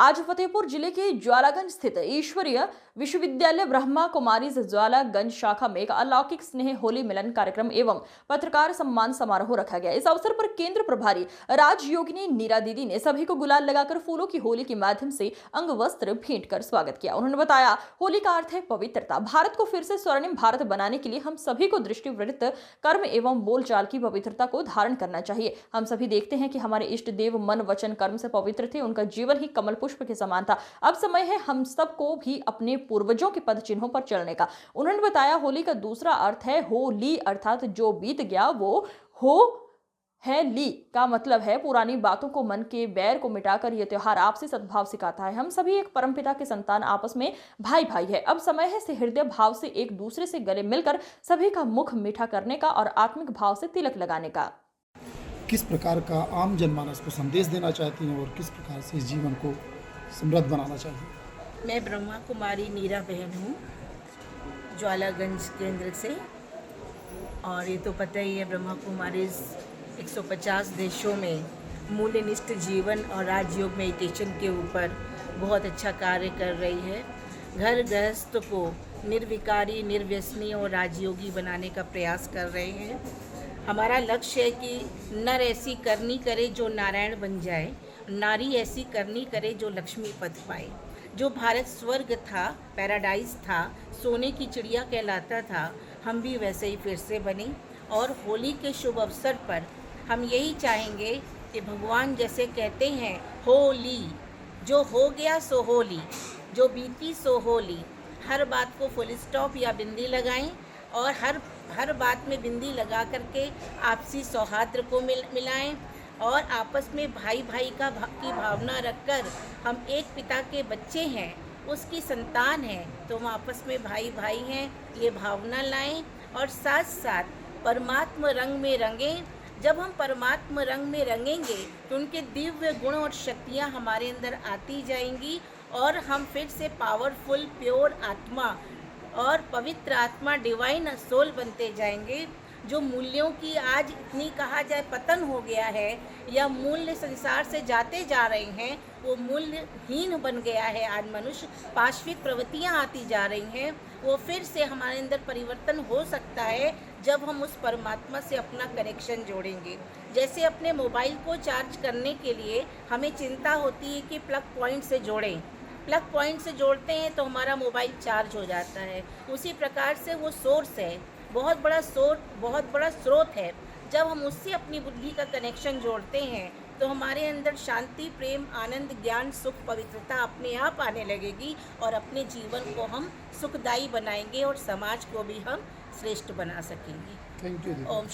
आज फतेहपुर जिले के ज्वालागंज स्थित ईश्वरीय विश्वविद्यालय ब्रह्मा कुमारी ज्वालागंज शाखा में एक अलौकिक स्नेह होली मिलन कार्यक्रम एवं पत्रकार सम्मान समारोह रखा गया। इस अवसर पर केंद्र प्रभारी राजयोगिनी नीरा दीदी ने सभी को गुलाल लगाकर फूलों की होली के माध्यम से अंग वस्त्र भेंट कर स्वागत किया। उन्होंने बताया, होली का अर्थ है पवित्रता। भारत को फिर से स्वर्णिम भारत बनाने के लिए हम सभी को दृष्टिवृत्त कर्म एवं बोलचाल की पवित्रता को धारण करना चाहिए। हम सभी देखते हैं कि हमारे इष्ट देव मन वचन कर्म से पवित्र थे, उनका जीवन ही कमल पुष्प के समान था। अब समय है हम सबको भी अपने पूर्वजों के पद चिन्हों पर चलने का। उन्होंने बताया, होली का दूसरा अर्थ है होली, अर्थात जो बीत गया वो हो है ली का मतलब है पुरानी बातों को, मन के बैर को मिटाकर यह त्योहार आपसी सद्भाव सिखाता है। हम सभी एक परमपिता के संतान, आपस में भाई भाई है। अब समय है से हृदय भाव से एक दूसरे से गले मिलकर सभी का मुख मीठा करने का और आत्मिक भाव से तिलक लगाने का। किस प्रकार का आम जनमानस को संदेश देना चाहती हैं और किस प्रकार से इस जीवन को समृद्ध बनाना चाहिए? मैं ब्रह्मा कुमारी नीरा बहन हूँ, ज्वालागंज केंद्र से। और ये तो पता ही है, ब्रह्मा कुमारी 150 देशों में मूल्यनिष्ठ जीवन और राजयोग मेडिटेशन के ऊपर बहुत अच्छा कार्य कर रही है। घर गृहस्थ को निर्विकारी, निर्व्यसनी और राजयोगी बनाने का प्रयास कर रहे हैं। हमारा लक्ष्य है कि नर ऐसी करनी करे जो नारायण बन जाए, नारी ऐसी करनी करे जो लक्ष्मी पद पाए। जो भारत स्वर्ग था, पैराडाइज था, सोने की चिड़िया कहलाता था, हम भी वैसे ही फिर से बने। और होली के शुभ अवसर पर हम यही चाहेंगे कि भगवान जैसे कहते हैं, होली, जो हो गया सो होली, जो बीती सो होली। हर बात को फुल स्टॉप या बिंदी लगाएं और हर बात में बिंदी लगा करके आपसी सौहार्द को मिलाएं और आपस में भाई भाई की भावना रखकर, हम एक पिता के बच्चे हैं, उसकी संतान हैं, तो हम आपस में भाई भाई हैं, ये भावना लाएं और साथ साथ परमात्मा रंग में रंगें। जब हम परमात्मा रंग में रंगेंगे तो उनके दिव्य गुण और शक्तियाँ हमारे अंदर आती जाएंगी और हम फिर से पावरफुल, प्योर आत्मा और पवित्र आत्मा, डिवाइन सोल बनते जाएंगे। जो मूल्यों की आज इतनी कहा जाए पतन हो गया है या मूल्य संसार से जाते जा रहे हैं, वो मूल्यहीन बन गया है। आज मनुष्य, पाश्विक प्रवृत्तियाँ आती जा रही हैं। वो फिर से हमारे अंदर परिवर्तन हो सकता है जब हम उस परमात्मा से अपना कनेक्शन जोड़ेंगे। जैसे अपने मोबाइल को चार्ज करने के लिए हमें चिंता होती है कि प्लग पॉइंट से जोड़ें, प्लग पॉइंट से जोड़ते हैं तो हमारा मोबाइल चार्ज हो जाता है। उसी प्रकार से वो सोर्स है, बहुत बड़ा स्रोत है। जब हम उससे अपनी बुद्धि का कनेक्शन जोड़ते हैं तो हमारे अंदर शांति, प्रेम, आनंद, ज्ञान, सुख, पवित्रता अपने आप आने लगेगी और अपने जीवन को हम सुखदायी बनाएंगे और समाज को भी हम श्रेष्ठ बना सकेंगे। Thank you. ओम